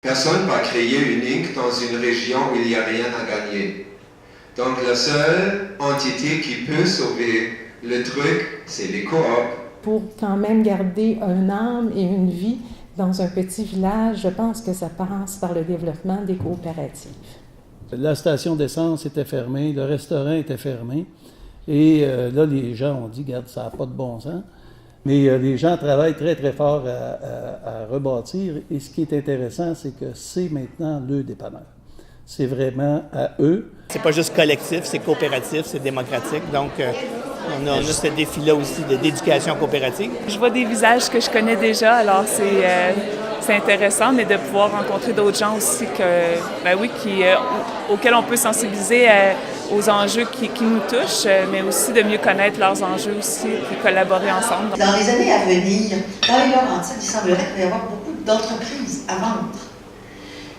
Personne ne va créer une Inc. dans une région où il n'y a rien à gagner. Donc la seule entité qui peut sauver le truc, c'est les coops. Pour quand même garder une âme et une vie dans un petit village, je pense que ça passe par le développement des coopératives. La station d'essence était fermée, le restaurant était fermé. Et là, les gens ont dit, regarde, ça n'a pas de bon sens. Mais les gens travaillent très, très fort à rebâtir. Et ce qui est intéressant, c'est que c'est maintenant le dépanneur. C'est vraiment à eux. C'est pas juste collectif, c'est coopératif, c'est démocratique. Donc, on a ce défi-là aussi d'éducation coopérative. Je vois des visages que je connais déjà, alors c'est intéressant, mais de pouvoir rencontrer d'autres gens aussi auxquels on peut sensibiliser aux enjeux qui nous touchent, mais aussi de mieux connaître leurs enjeux aussi, puis collaborer ensemble. Dans les années à venir, dans les Laurentides, il semblerait qu'il va y avoir beaucoup d'entreprises à vendre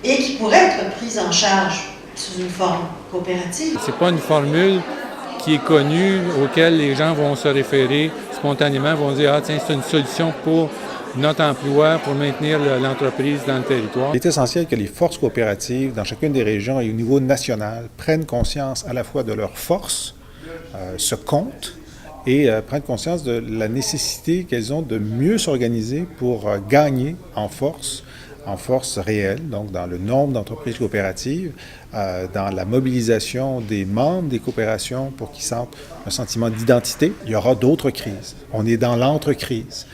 et qui pourraient être prises en charge sous une forme coopérative. C'est pas une formule qui est connue, auquel les gens vont se référer spontanément, vont dire « Ah tiens, c'est une solution pour notre emploi, pour maintenir l'entreprise dans le territoire ». Il est essentiel que les forces coopératives dans chacune des régions et au niveau national prennent conscience à la fois de leurs forces, se comptent, et prennent conscience de la nécessité qu'elles ont de mieux s'organiser pour gagner en force réelle, donc dans le nombre d'entreprises coopératives, dans la mobilisation des membres des coopérations pour qu'ils sentent un sentiment d'identité. Il y aura d'autres crises. On est dans l'entre-crise.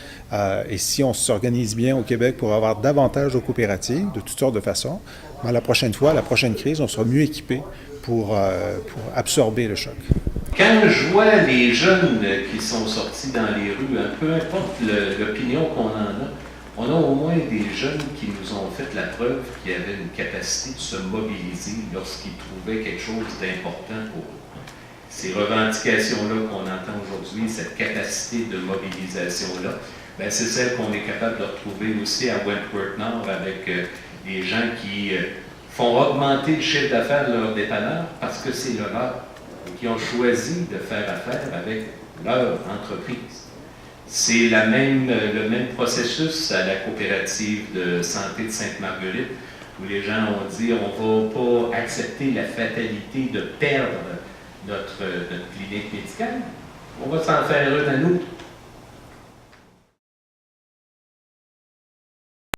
Et si on s'organise bien au Québec pour avoir davantage de coopératives, de toutes sortes de façons, la prochaine fois, la prochaine crise, on sera mieux équipé pour absorber le choc. Quand je vois les jeunes qui sont sortis dans les rues, peu importe l'opinion qu'on en a, on a au moins des jeunes qui nous ont fait la preuve qu'ils avaient une capacité de se mobiliser lorsqu'ils trouvaient quelque chose d'important pour eux. Ces revendications-là qu'on entend aujourd'hui, cette capacité de mobilisation-là, c'est celle qu'on est capable de retrouver aussi à Wentworth-Nord avec des gens qui font augmenter le chiffre d'affaires de leurs dépanneurs parce que c'est le leur, qui ont choisi de faire affaire avec leur entreprise. C'est le même processus à la coopérative de santé de Sainte-Marguerite, où les gens ont dit on ne va pas accepter la fatalité de perdre notre clinique médicale, on va s'en faire une à nous.